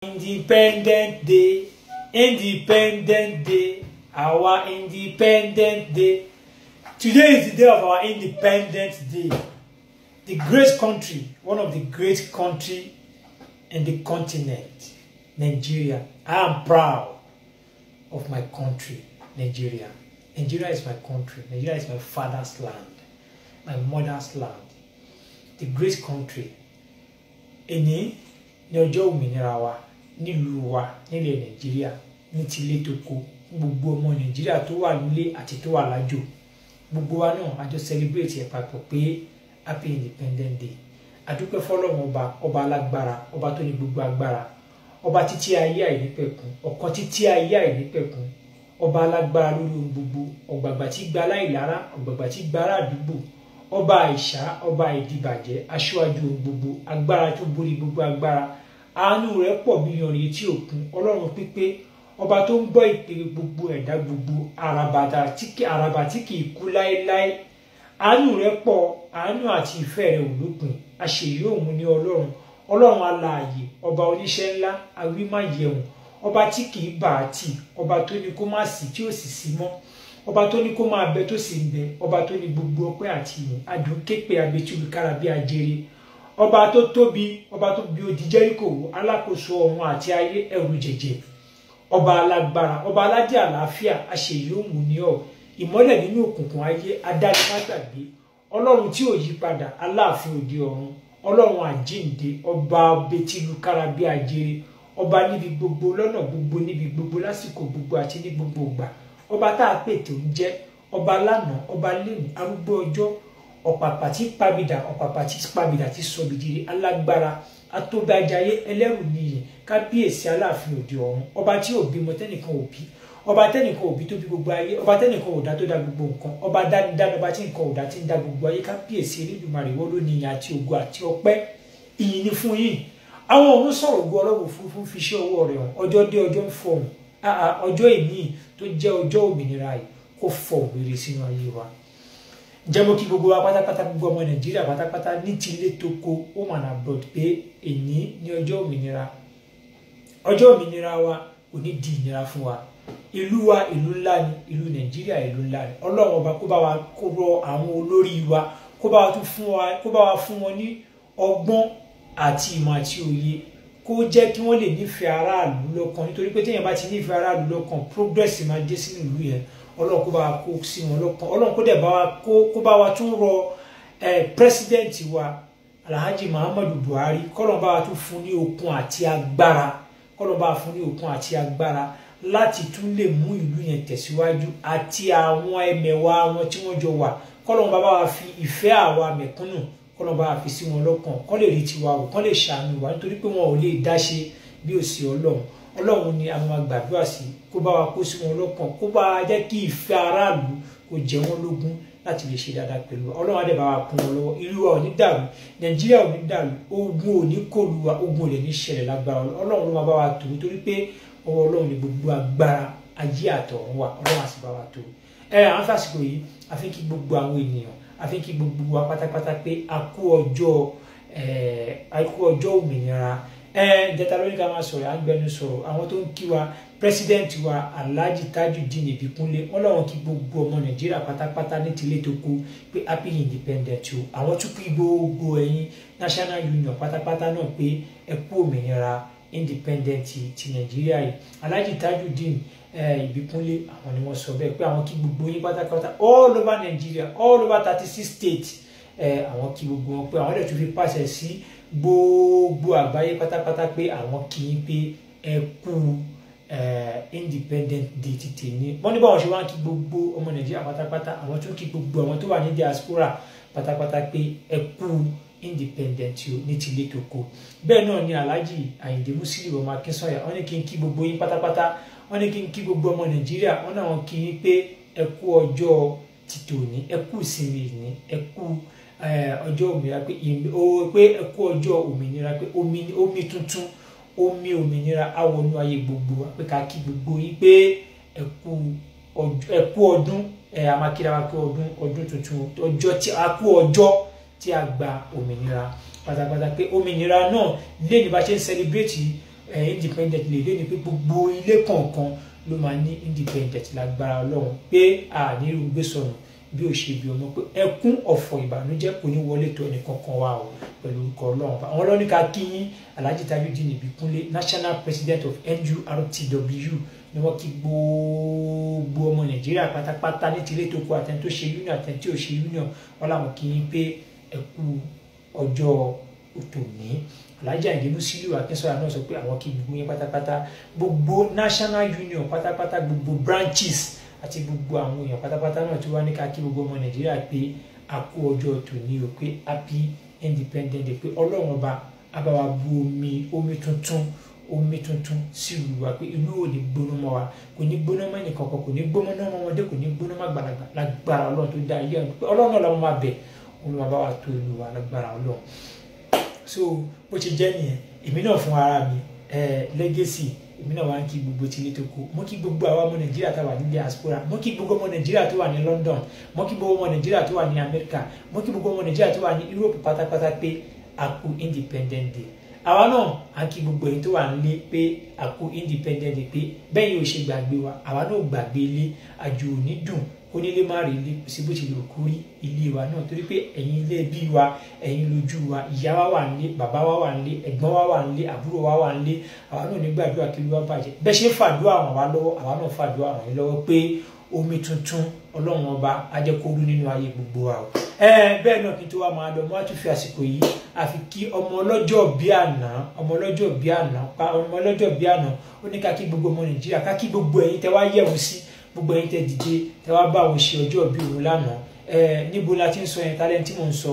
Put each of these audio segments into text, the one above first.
Independent Day, Independent Day, our Independent Day. Today is the day of our Independence Day. The great country, one of the great countries in the continent, Nigeria. I am proud of my country, Nigeria. Nigeria is my country. Nigeria is my father's land, my mother's land. The great country. Eni ni ọjọ́ òmìnira wa nílùú wa nílẹ̀ Nàìjíríà ní tilé tó kó gbogbo ọmọ Nàìjíríà tó wà nílé àti tó wà lájò gbogbo wa náà a jọ celebrate ẹ̀ papọ̀ pé happy Independent Day. Adúpẹ́ fọ́lọ́run ọba alágbára, ọba tó ní gbogbo agbára, ọba títí ayé àìnípẹ̀kun, ọ̀kan títí ayé àìnípẹ̀kun, ọba alágbára lórí ohun gbogbo, ọ̀gbàgbà tí gba aláìlára, ọ̀gbàgbà tí gba ará àdúgbò, ọba àìṣá, ọba ìdìbàjẹ́, aṣíwájú ohun gbogbo, agbára tó borí gbogbo agbára, àánú rẹ̀ pọ̀ bí iyanrìn etí òkun, ọlọ́run pípé, ọba tó ń gbọ́ ìpè gbogbo ẹ̀dá gbogbo, àràbà tí kì í kú láéláé. Àánú rẹ̀ pọ̀, àánú àti ìfẹ́ rẹ̀ ò lópin. Àṣeyìí òun ni ọlọ́run, ọlọ́run alààyè, ọba oníṣẹ́ ńlá, awímáyẹ̀wùn, ọba tí kì í bà á tì, ọba tó ní kó má sí tí ó sì sí mọ́, ọba tó ní kó máa bẹ tó sì ń bẹ, ọba tó ní gbogbo ọpẹ́ àti ìyìn, adùn képe abetúlukára bí ajere, ọba tó tóbi, ọba tó bí odi Jẹ́ríkò, alákòóso ọ̀run àti ayé, ẹrù jẹ̀jẹ̀, ọba alágbára, ọba aládé àlàáfíà, àṣeyìí òun ni ọ́, ìmọ́lẹ̀ nínú òkùnkùn ayé, adánimágbàgbé, ọlọ́run tí ò yí padà, aláàfin òde ọ̀run, ọlọ́run àjíǹde, ọba betúlukára bí ajere, ọba níbi gbogbo lọ́nà gbogbo níbi gbogbo lásìkò gbogbo àti ní gbogbo ìgbà, ọba tá a pè tó ń jẹ́, ọba lánàá, ọba lẹ́nu, arúgbó ọjọ́, ọ̀pàpà tí pàbìdà tí sọ̀bìdìrì, alágbára, atóbájayé, ẹlẹ́rù nìyí, kábíyèsí aláàfin òde ọ̀run, ọba tí ò bímọ tẹ́nìkan ò bí, ọba tẹ́nìkan ò bí tó bí gbogbo ayé, ọba tẹ́nìkan ò dá tó dá gbogbo nǹkan, ọba dánidáni, ọba tí nǹkan ò dá tí ń dá gbogbo ayé, kábíyèsí Elédùmarè wọ́n ló ní ìyìn àti ògo àti ọpẹ́, ìyìn ni fún yín. Àwọn òun sọ̀rọ̀ ògo ọlọ́run fún fi ṣe ọwọ́ rẹ̀ hàn, ọjọ́ dé ọjọ́ ń fọ̀hún, ọjọ́ ìní tó jẹ́ ọjọ́ òmìnira yìí kó fọ̀ wèrè sínú ayé wa. Jẹ́ mo kí gbogbo wa pátápátá, gbogbo ọmọ Nàìjíríà pátápátá ní tilé tó kó home and abroad pé èní ní ọjọ́ òmìnira. Ọjọ́ òmìnira wa kò ní di ìnira fún wa. Ìlú wa ìlú ńlá ni, ìlú Nàìjíríà ìlú ńlá ni. Ọlọ́run ọba kó bá wa kó rọ àwọn olórí wa, kó bá wa fún wọn ní ọgbọ́n àti ìmọ̀ àti òye, kó jẹ́ kí wọ́n lè nífẹ̀ẹ́ aráàlú lọ́kàn, nítorí pé téèyàn bá ti nífẹ̀ẹ́ aráàlú lọ́kàn progress máa dé sínú ìlú yẹn. Ọlọ́run kó bá wa kó sí wọn lọ́kàn, Ọlọ́run kó dẹ̀ bá wa tún rọ president wa Alhaji Muhammadu Buhari, kọ́lọ́run bá wa tún fún ní okun àti agbára, kọ́lọ́run bá wa fún ní okun àti agbára láti tún lè mú ìlú yẹn tẹ̀síwájú, àti àwọn ẹmẹ̀wà wọn tí wọ́n jọ wà, kọ́lọ́run bá wa fi ìfẹ́ àwa mẹ̀kúnnù, kọ́lọ́run bá wa fi sí wọn lọ́kàn, kọ́ lè rí tiwa wò, kọ́ lè ṣàánú wa, nítorí pé wọn ò lè dá ṣe bí ó sì Ọlọ́run ni a máa gbàdúrà sí, kó bá wa kó sí wọn lọ́kàn, kó bá wa jẹ́ kí ìfẹ́ aráàlú kó jẹ wọ́n lógún láti lè ṣe dáadáa pẹ̀lú wa. Ọlọ́run á dẹ̀ bá wa kún wọn lọ́wọ́, ìlú wa ò ní dàrú, Nàìjíríà ò ní dàrú, ogun ò ní kọlù wa, ogun ò lè ní ṣẹlẹ̀ lágbára Ọlọ́run ló máa bá wa tó, nítorí pé ọwọ́ Ọlọ́run ni gbogbo agbára ayé àtọ̀run wa, Ọlọ́run á sì bá wa tó. Àwọn fásitì yìí a fi kí gbogbo àwọn ènìyàn, a fi kí gbogbo wa pátápátá pé a kú ọjọ́ òmìnira. Jẹta lórí ká máa sọ̀rọ̀, à ń gbẹnu sọ̀rọ̀, àwọn tó ń kí wa president wa Alhaji Tajudeen Ìbíkúnlé, Ọlọ́run kí gbogbo ọmọ Nàìjíríà pátápátá ní tilé tó kó pé happy independent o. Àwọn tún kí gbogbo ẹ̀yin national union pátápátá náà pé ẹ kú òmìnira independent ti Nàìjíríà yìí. Alhaji Tajudeen Ìbíkúnlé àwọn ni wọ́n sọ bẹ́ẹ̀ pé àwọn kí gbogbo yín pátápátá all over Nigeria, all over 36 states, àwọn kí gbogbo wọn pé àwọn dẹ̀ tún fi pàṣẹ sí gbogbo àgbáyé pátápátá pé àwọn kì í pé ẹ kú Independent Day ti tèmi. Wọ́n ní báwọn ṣe wá ń kí gbogbo ọmọ Nàìjíríà pátápátá, àwọn tún kí gbogbo àwọn tó wà ní diaspora pátápátá pé ẹ kú independent ní tilé tó kó. Bẹ́ẹ̀ náà ni Alhaji Ayinde Musiliu ọmọ Akínsọ́yà, wọ́n ní kí n kí gbogbo yín pátápátá, wọ́n ní kí n kí gbogbo ọmọ Nàìjíríà, wọ́n náà kí yín pé ẹ kú ọjọ́ títòní, ẹ kú ìsinmi ní, ẹ kú ọjọ́ òmìnira, pé ẹ kú ọjọ́ òmìnira, pé omi tuntun, omi òmìnira àwọnú ayé gbogbo wa, pé ká kí gbogbo yín pé ẹ kú ọdún, àmàkíra wa pé ọdún tuntun, ọjọ́ tí a kú ọjọ́ tí a gba òmìnira pátápátá, pé òmìnira náà lè ní bá ṣe ń celebrate independent lè ní pé gbogbo ilé kọ̀ọ̀kan ló máa ní independent lágbára Ọlọ́run pé a ní irú gbé sọnù bí ó ṣe bí ọmọ pé ẹkún ọ̀fọ̀ ìbànújẹ́ kò ní wọlé tó ẹnì kankan wa o pẹ̀lú orúkọ Ọlọ́run àwọn ọlọ́ni ká kí yín Alhaji Tajudeen Ìbíkúnlé National President of NURTW ni wọ́n kí gbogbo ọmọ Nàìjíríà pátápátá ní tilé tó kó àtẹni tó ṣe union àtẹni tí ò ṣe union wọn làwọn kí yín pé ẹkú ọjọ́ òtòní Alhaji Ayinde Musiliu Akínsọ́lá náà sọ pé àwọn kí gbogbo yín pátápátá gbogbo national union pátápátá gbogbo branches àti gbogbo àwọn èèyàn pátápátá náà tí wọ́n ní ká kí gbogbo ọmọ Nàìjíríà pé a kú ọjọ́ tòní o pé happy independent day pé Ọlọ́run ọba abáwa bu omi tuntun sí ìlú wa pé ìlú ò ní gbóná mọ́ wa kò ní gbóná mọ́ ẹnìkan kan kò ní gbóná mọ́ ọmọdé kò ní gbóná mọ́ àgbàlagbà lágbára Ọlọ́run tó dá ayé pé Ọlọ́run náà làwọn máa bẹ̀ òun máa bá wa tó ìlú wa lágbára Ọlọ́run so bó ṣe jẹ́ nìyẹn èmi náà fún ara mi legacy èmi náà wá ń kí gbogbo tilé tó kù mo kí gbogbo àwọn ọmọ Nàìjíríà tó wà ní diaspora mo kí gbogbo ọmọ Nàìjíríà tó wà ní London mo kí gbogbo ọmọ Nàìjíríà tó wà ní America mo kí gbogbo ọmọ Nàìjíríà tó wà ní Europe pátápátá pé a kú independent day àwa náà à ń kí gbogbo èyí tó wà nílé pé a kú independent day pé bẹ́ẹ̀ yóò ṣe gbàgbé wa àwa náà gbàgbé ilé àjò ò ní dùn onílé má rí ilé kò sí bó ti lè kú rí ilé wa náà torí pé ẹ̀yin ilé bí wa ẹ̀yin lójú wa ìyá wa wà nílé bàbá wa wà nílé ẹ̀gbọ́n wa wà nílé àbúrò wa wà nílé àwa náà ní gbàdúrà kí ló wá bàjẹ́ bẹ́ẹ̀ ṣe fàdúrà ràn wá lọ́wọ́ àwa náà fàdúrà ràn yín lọ́wọ́ pé omi tuntun Ọlọ́run ọba ajẹ́kóoru nínú ayé gbogbo wa o bẹ́ẹ̀ náà kí n tó wá máa lọ mo wá tún fi àsìkò yìí àfi kí ọmọ ọlọ́jọ́ bí àná ó ní ká kí gbogbo ọmọ Nàìjíríà ká kí gbogbo ẹ̀yin tẹ́ wá yẹ̀wò sí gbogbo ẹ̀yin tẹ́ dìde tẹ́ wá bá òun ṣe ọjọ́ bí òun lánàá níbo la ti ń sọ yẹn talent tí mò ń sọ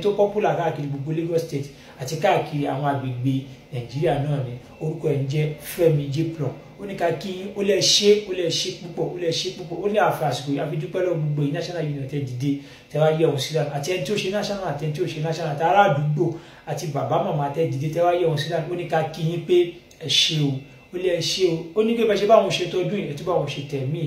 tó popular káàkiri gbogbo Lagos State àti káàkiri àwọn agbègbè Nàìjíríà náà ni orúkọ ẹ̀ ń jẹ́ Fẹ́mi J-Plum ó ní ká kí ó lè ṣe púpọ̀ ó ní àfa àsìkò yìí àfi dúpẹ́ lọ́wọ́ gbogbo yìí national union tẹ́ dìde tẹ́ wá yẹ̀ wọ́n sílẹ̀ àti ẹni tí ó ṣe national àti ẹni tí ó ṣe national àti ará àdúgbò àti bàbá màmá tẹ́ dìde tẹ́ wá yẹ̀ wọ́n sílẹ̀ ó ní ká kí yín pé ẹ ṣé o ó lè ṣe o ó ní pé bá ṣe báwọn ṣe tọdún yìí tí báwọn ṣe tẹ̀mí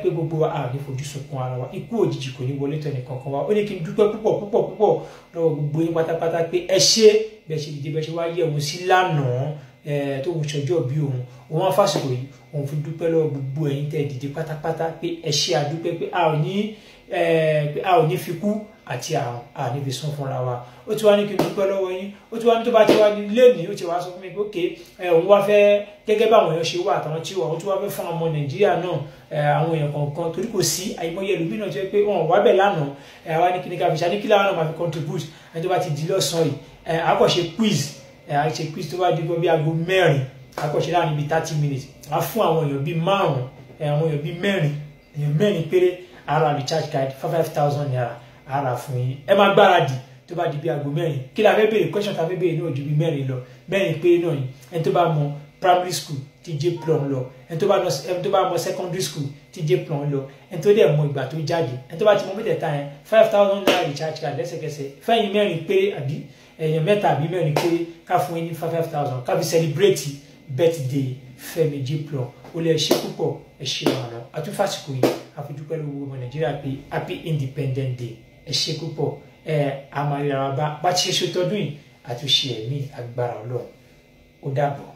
pé gbogbo wa a ní fojú sunkún ara wa ikú òjijì kò ní wọlé tẹnì kankan wa ó ní kí n dúpẹ́ púpọ̀ lọ́wọ́ gbogbo yín pátápátá pé ẹ ṣé bẹ́ẹ̀ ṣe dìde bẹ́ẹ̀ ṣe wá yẹ̀ wọ́n sí lánàá tó ń ṣọjọ́ bí òun á fásitì yìí òun fi dúpẹ́ lọ́wọ́ gbogbo ẹ̀yin tẹ́ dìde pátápátá pé ẹ ṣé àdúpẹ́ pé a ò ní fi kú àti àrùn àníbi sún fúnra wa ó ti wá ní kí n dúpẹ́ lọ́wọ́ yín ó ti wá ní tó bá ti wá ní lẹ́nìí ó ti wá sọ fún mi pé òkè òun wá fẹ́ gẹ́gẹ́ bá àwọn èèyàn ṣe wà àtàwọn tí wọ́n ti wá fẹ́ fún ọmọ Nàìjíríà náà àwọn èèyàn kọ̀ọ̀kan torí kò sí àìmọye ẹlòmíì náà jẹ́ pé wọ́n wá bẹ̀ lánàá àwa ní kíní ká fi ṣáà ní kí láwọn náà máa fi contribute ẹni tó bá ti di lọ́sàn-án yìí àkọ́ṣe quiz àṣe quiz tó bá di bí aago 4 àkọ́ṣe láàrin bíi 30 minutes á fún àwọn èèyàn bíi 5 àwọn èèyàn bíi 4 èèyàn 4 péré ara recharge card 5,000 naira ara fún yín ẹ máa gbáradì tó bá di bí aago 4 kí la fẹ́ béèrè question ta fẹ́ béèrè ní ojú bí 4 lọ 4 péré náà yìí ẹni tó bá mọ primary school tí J-Plum lọ ẹni tó bá mọ secondary school tí J-Plum lọ ẹni tó dẹ̀ mọ ìgbà tó jáde ẹni tó bá ti mọ mẹ́tẹ̀ẹ̀ta yẹn 5,000 naira recharge card lẹ́sẹ̀kẹsẹ̀ fẹ́yìn 4 péré àbí èèyàn 3 àbí 4 péré ká fún yín ní 5,000 ká fi celebrate birthday Fẹ́mi J-Plum ó lè ṣe púpọ̀ ẹ ṣe àná àtúfàsìkò yìí àfojúpẹ́ lówó ọmọ Nàìjíríà pé happy independent day ẹ ṣe púpọ̀ àmàlẹ́ra bá ti ṣe tọdún yìí àtúnṣe ẹ̀mí agbára Ọlọ́run ó dàbọ̀.